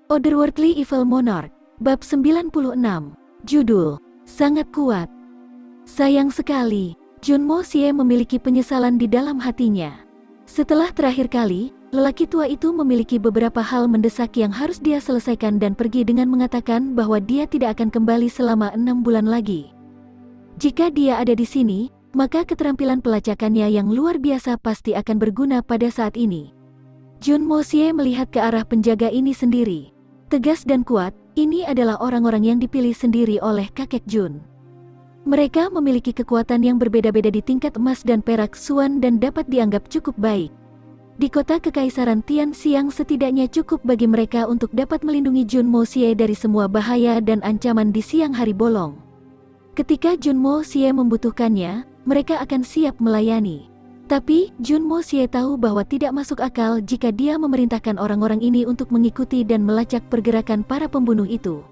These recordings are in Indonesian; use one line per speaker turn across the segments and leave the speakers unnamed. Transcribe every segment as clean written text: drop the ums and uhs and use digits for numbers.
Otherworldly Evil Monarch, Bab 96, Judul, Sangat Kuat. Sayang sekali, Junmo Xie memiliki penyesalan di dalam hatinya. Setelah terakhir kali, lelaki tua itu memiliki beberapa hal mendesak yang harus dia selesaikan dan pergi dengan mengatakan bahwa dia tidak akan kembali selama 6 bulan lagi. Jika dia ada di sini, maka keterampilan pelacakannya yang luar biasa pasti akan berguna pada saat ini. Junmo Xie melihat ke arah penjaga ini sendiri. Tegas dan kuat, ini adalah orang-orang yang dipilih sendiri oleh kakek Jun. Mereka memiliki kekuatan yang berbeda-beda di tingkat emas dan perak Suan dan dapat dianggap cukup baik. Di kota Kekaisaran Tianxiang setidaknya cukup bagi mereka untuk dapat melindungi Junmo Xie dari semua bahaya dan ancaman di siang hari bolong. Ketika Junmo Xie membutuhkannya, mereka akan siap melayani. Tapi, Junmo Xie tahu bahwa tidak masuk akal jika dia memerintahkan orang-orang ini untuk mengikuti dan melacak pergerakan para pembunuh itu.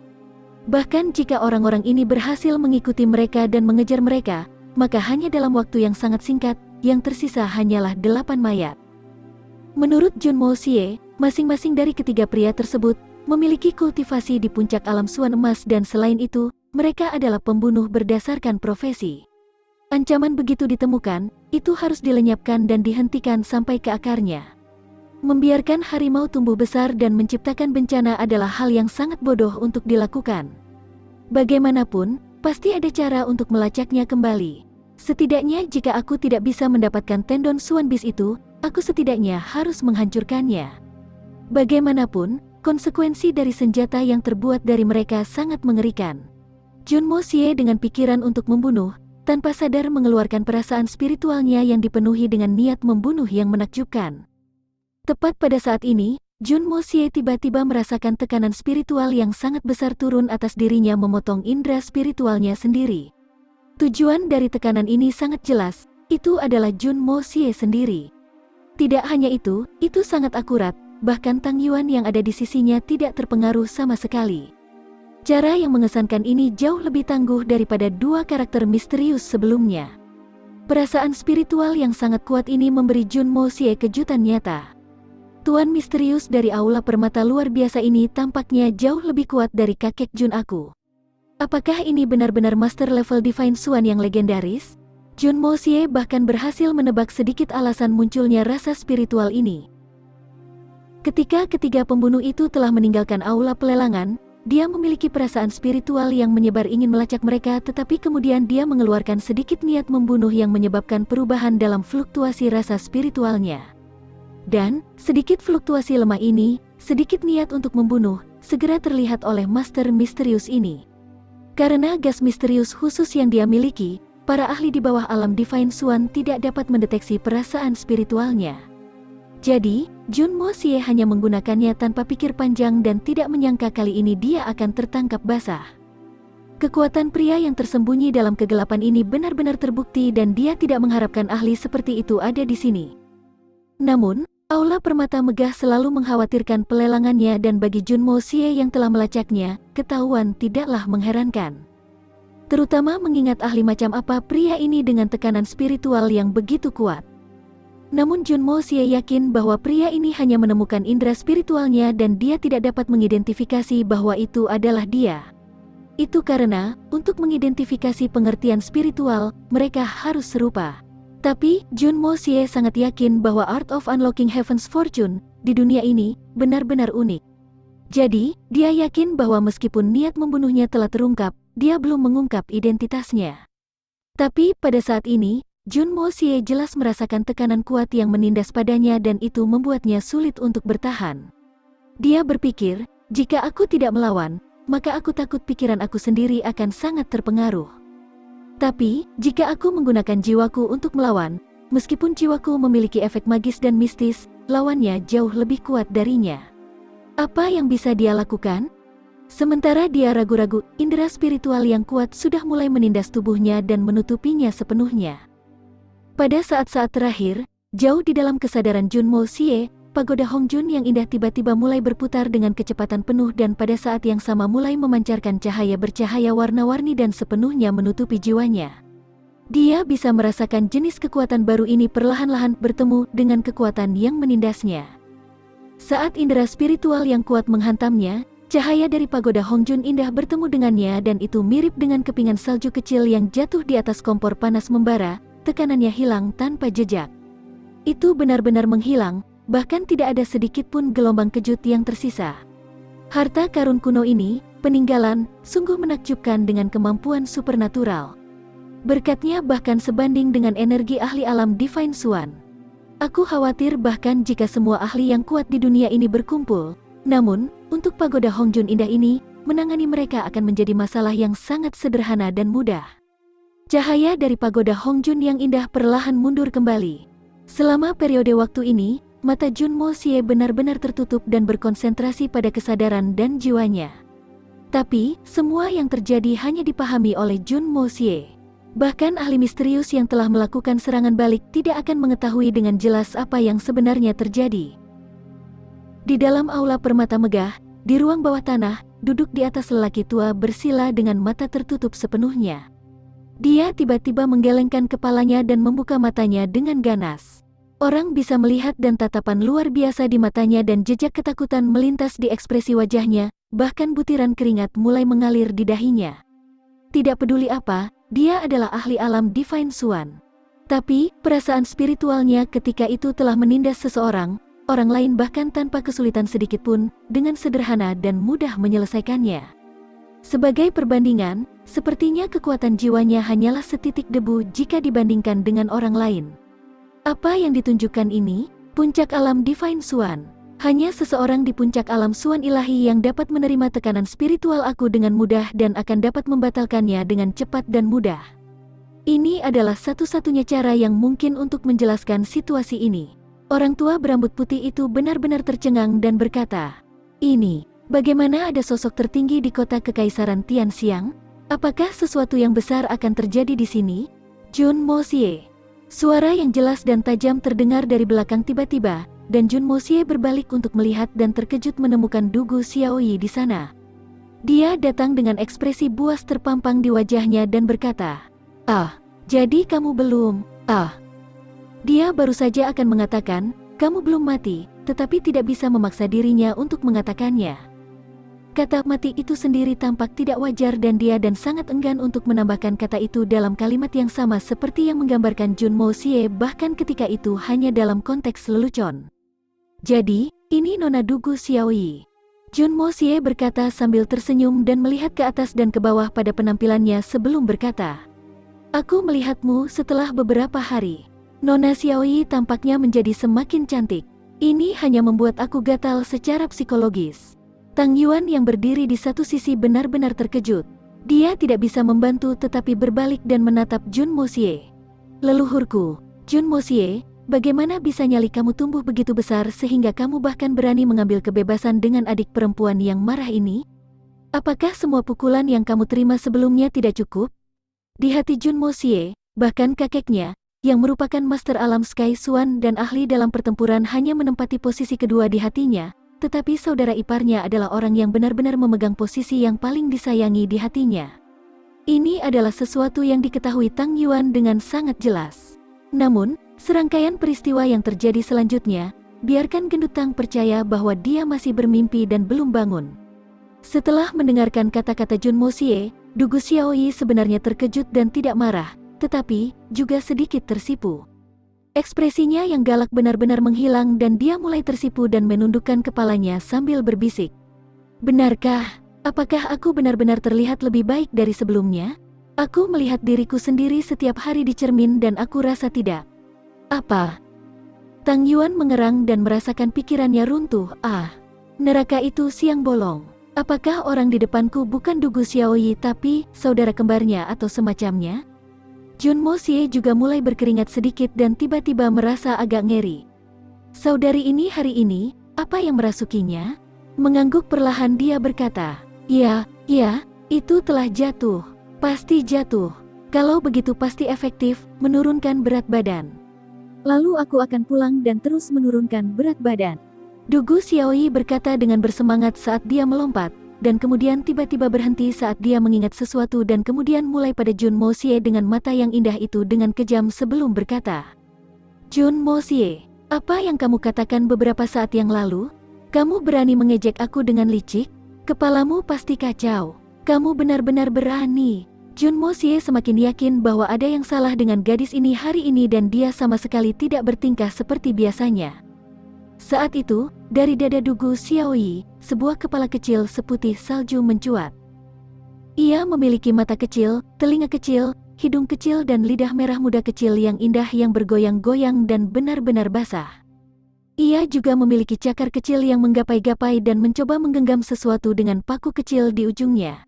Bahkan jika orang-orang ini berhasil mengikuti mereka dan mengejar mereka, maka hanya dalam waktu yang sangat singkat, yang tersisa hanyalah 8 mayat. Menurut Junmo Xie, masing-masing dari ketiga pria tersebut memiliki kultivasi di puncak alam Suan emas dan selain itu, mereka adalah pembunuh berdasarkan profesi. Ancaman begitu ditemukan, itu harus dilenyapkan dan dihentikan sampai ke akarnya. Membiarkan harimau tumbuh besar dan menciptakan bencana adalah hal yang sangat bodoh untuk dilakukan. Bagaimanapun, pasti ada cara untuk melacaknya kembali. Setidaknya jika aku tidak bisa mendapatkan tendon Suan Beast itu, aku setidaknya harus menghancurkannya. Bagaimanapun, konsekuensi dari senjata yang terbuat dari mereka sangat mengerikan. Junmo Xie dengan pikiran untuk membunuh, tanpa sadar mengeluarkan perasaan spiritualnya yang dipenuhi dengan niat membunuh yang menakjubkan. Tepat pada saat ini, Junmo Xie tiba-tiba merasakan tekanan spiritual yang sangat besar turun atas dirinya memotong indera spiritualnya sendiri. Tujuan dari tekanan ini sangat jelas, itu adalah Junmo Xie sendiri. Tidak hanya itu sangat akurat, bahkan Tang Yuan yang ada di sisinya tidak terpengaruh sama sekali. Cara yang mengesankan ini jauh lebih tangguh daripada dua karakter misterius sebelumnya. Perasaan spiritual yang sangat kuat ini memberi Junmo Xie kejutan nyata. Tuan misterius dari aula permata luar biasa ini tampaknya jauh lebih kuat dari kakek Jun aku. Apakah ini benar-benar master level Divine Suan yang legendaris? Junmo Xie bahkan berhasil menebak sedikit alasan munculnya rasa spiritual ini. Ketika ketiga pembunuh itu telah meninggalkan aula pelelangan, dia memiliki perasaan spiritual yang menyebar ingin melacak mereka, tetapi kemudian dia mengeluarkan sedikit niat membunuh yang menyebabkan perubahan dalam fluktuasi rasa spiritualnya. Dan, sedikit fluktuasi lemah ini, sedikit niat untuk membunuh, segera terlihat oleh master misterius ini. Karena gas misterius khusus yang dia miliki, para ahli di bawah alam Divine Suan tidak dapat mendeteksi perasaan spiritualnya. Jadi, Junmo Xie hanya menggunakannya tanpa pikir panjang dan tidak menyangka kali ini dia akan tertangkap basah. Kekuatan pria yang tersembunyi dalam kegelapan ini benar-benar terbukti dan dia tidak mengharapkan ahli seperti itu ada di sini. Namun, aula permata megah selalu mengkhawatirkan pelelangannya dan bagi Junmo Xie yang telah melacaknya, ketahuan tidaklah mengherankan. Terutama mengingat ahli macam apa pria ini dengan tekanan spiritual yang begitu kuat. Namun Junmo Xie yakin bahwa pria ini hanya menemukan indera spiritualnya dan dia tidak dapat mengidentifikasi bahwa itu adalah dia. Itu karena, untuk mengidentifikasi pengertian spiritual, mereka harus serupa. Tapi, Junmo Xie sangat yakin bahwa Art of Unlocking Heaven's Fortune, di dunia ini, benar-benar unik. Jadi, dia yakin bahwa meskipun niat membunuhnya telah terungkap, dia belum mengungkap identitasnya. Tapi, pada saat ini, Junmo Xie jelas merasakan tekanan kuat yang menindas padanya dan itu membuatnya sulit untuk bertahan. Dia berpikir, jika aku tidak melawan, maka aku takut pikiran aku sendiri akan sangat terpengaruh. Tapi, jika aku menggunakan jiwaku untuk melawan, meskipun jiwaku memiliki efek magis dan mistis, lawannya jauh lebih kuat darinya. Apa yang bisa dia lakukan? Sementara dia ragu-ragu, indera spiritual yang kuat sudah mulai menindas tubuhnya dan menutupinya sepenuhnya. Pada saat-saat terakhir, jauh di dalam kesadaran Junmo Xie, pagoda Hongjun yang indah tiba-tiba mulai berputar dengan kecepatan penuh dan pada saat yang sama mulai memancarkan cahaya bercahaya warna-warni dan sepenuhnya menutupi jiwanya. Dia bisa merasakan jenis kekuatan baru ini perlahan-lahan bertemu dengan kekuatan yang menindasnya. Saat indera spiritual yang kuat menghantamnya, cahaya dari pagoda Hongjun indah bertemu dengannya dan itu mirip dengan kepingan salju kecil yang jatuh di atas kompor panas membara, tekanannya hilang tanpa jejak. Itu benar-benar menghilang, bahkan tidak ada sedikit pun gelombang kejut yang tersisa. Harta karun kuno ini, peninggalan, sungguh menakjubkan dengan kemampuan supernatural. Berkatnya bahkan sebanding dengan energi ahli alam Divine Swan. Aku khawatir bahkan jika semua ahli yang kuat di dunia ini berkumpul, namun, untuk pagoda Hongjun indah ini, menangani mereka akan menjadi masalah yang sangat sederhana dan mudah. Cahaya dari pagoda Hongjun yang indah perlahan mundur kembali. Selama periode waktu ini, mata Junmo Xie benar-benar tertutup dan berkonsentrasi pada kesadaran dan jiwanya. Tapi, semua yang terjadi hanya dipahami oleh Junmo Xie. Bahkan ahli misterius yang telah melakukan serangan balik tidak akan mengetahui dengan jelas apa yang sebenarnya terjadi. Di dalam aula permata megah, di ruang bawah tanah, duduk di atas lelaki tua bersila dengan mata tertutup sepenuhnya. Dia tiba-tiba menggelengkan kepalanya dan membuka matanya dengan ganas. Orang bisa melihat dan tatapan luar biasa di matanya dan jejak ketakutan melintas di ekspresi wajahnya, bahkan butiran keringat mulai mengalir di dahinya. Tidak peduli apa, dia adalah ahli alam Divine Swan. Tapi, perasaan spiritualnya ketika itu telah menindas seseorang, orang lain bahkan tanpa kesulitan sedikitpun, dengan sederhana dan mudah menyelesaikannya. Sebagai perbandingan, sepertinya kekuatan jiwanya hanyalah setitik debu jika dibandingkan dengan orang lain. Apa yang ditunjukkan ini? Puncak alam Divine Swan. Hanya seseorang di puncak alam Swan ilahi yang dapat menerima tekanan spiritual aku dengan mudah dan akan dapat membatalkannya dengan cepat dan mudah. Ini adalah satu-satunya cara yang mungkin untuk menjelaskan situasi ini. Orang tua berambut putih itu benar-benar tercengang dan berkata, "Ini, bagaimana ada sosok tertinggi di kota Kekaisaran Tianxiang? Apakah sesuatu yang besar akan terjadi di sini?" Junmo Xie. Suara yang jelas dan tajam terdengar dari belakang tiba-tiba, dan Junmo Xie berbalik untuk melihat dan terkejut menemukan Dugu Xiaoyi di sana. Dia datang dengan ekspresi buas terpampang di wajahnya dan berkata, "Ah, jadi kamu belum, Dia baru saja akan mengatakan, "Kamu belum mati," tetapi tidak bisa memaksa dirinya untuk mengatakannya. Kata mati itu sendiri tampak tidak wajar dan dia sangat enggan untuk menambahkan kata itu dalam kalimat yang sama seperti yang menggambarkan Junmo Xie bahkan ketika itu hanya dalam konteks lelucon. "Jadi, ini Nona Dugu Xiaoyi," Junmo Xie berkata sambil tersenyum dan melihat ke atas dan ke bawah pada penampilannya sebelum berkata, "Aku melihatmu setelah beberapa hari. Nona Xiaoyi tampaknya menjadi semakin cantik. Ini hanya membuat aku gatal secara psikologis." Tang Yuan yang berdiri di satu sisi benar-benar terkejut. Dia tidak bisa membantu tetapi berbalik dan menatap Junmo Xie. "Leluhurku, Junmo Xie, bagaimana bisa nyali kamu tumbuh begitu besar sehingga kamu bahkan berani mengambil kebebasan dengan adik perempuan yang marah ini? Apakah semua pukulan yang kamu terima sebelumnya tidak cukup?" Di hati Junmo Xie, bahkan kakeknya, yang merupakan master alam Sky Swan dan ahli dalam pertempuran hanya menempati posisi kedua di hatinya, tetapi saudara iparnya adalah orang yang benar-benar memegang posisi yang paling disayangi di hatinya. Ini adalah sesuatu yang diketahui Tang Yuan dengan sangat jelas. Namun, serangkaian peristiwa yang terjadi selanjutnya, biarkan Gendut Tang percaya bahwa dia masih bermimpi dan belum bangun. Setelah mendengarkan kata-kata Junmo Xie, Dugu Xiaoyi sebenarnya terkejut dan tidak marah, tetapi juga sedikit tersipu. Ekspresinya yang galak benar-benar menghilang dan dia mulai tersipu dan menundukkan kepalanya sambil berbisik. "Benarkah? Apakah aku benar-benar terlihat lebih baik dari sebelumnya? Aku melihat diriku sendiri setiap hari di cermin dan aku rasa tidak." "Apa?" Tang Yuan mengerang dan merasakan pikirannya runtuh. Neraka itu siang bolong. Apakah orang di depanku bukan Dugu Xiaoyi tapi saudara kembarnya atau semacamnya? Junmo Xie juga mulai berkeringat sedikit dan tiba-tiba merasa agak ngeri. Saudari ini hari ini, apa yang merasukinya? Mengangguk perlahan dia berkata, Ya, itu telah jatuh. Pasti jatuh. Kalau begitu pasti efektif, menurunkan berat badan. Lalu aku akan pulang dan terus menurunkan berat badan." Dugu Xiaoyi berkata dengan bersemangat saat dia melompat, dan kemudian tiba-tiba berhenti saat dia mengingat sesuatu dan kemudian mulai pada Junmo Xie dengan mata yang indah itu dengan kejam sebelum berkata, "Junmo Xie, apa yang kamu katakan beberapa saat yang lalu? Kamu berani mengejek aku dengan licik? Kepalamu pasti kacau. Kamu benar-benar berani. Junmo Xie semakin yakin bahwa ada yang salah dengan gadis ini hari ini dan dia sama sekali tidak bertingkah seperti biasanya. Saat itu, dari dada Dugu Xiaoyi, sebuah kepala kecil seputih salju mencuat. Ia memiliki mata kecil, telinga kecil, hidung kecil dan lidah merah muda kecil yang indah yang bergoyang-goyang dan benar-benar basah. Ia juga memiliki cakar kecil yang menggapai-gapai dan mencoba menggenggam sesuatu dengan paku kecil di ujungnya.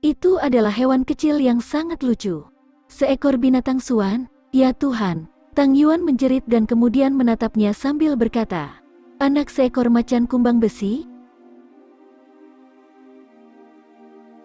Itu adalah hewan kecil yang sangat lucu. Seekor binatang suan, ya Tuhan. Tang Yuan menjerit dan kemudian menatapnya sambil berkata, anak seekor macan kumbang besi,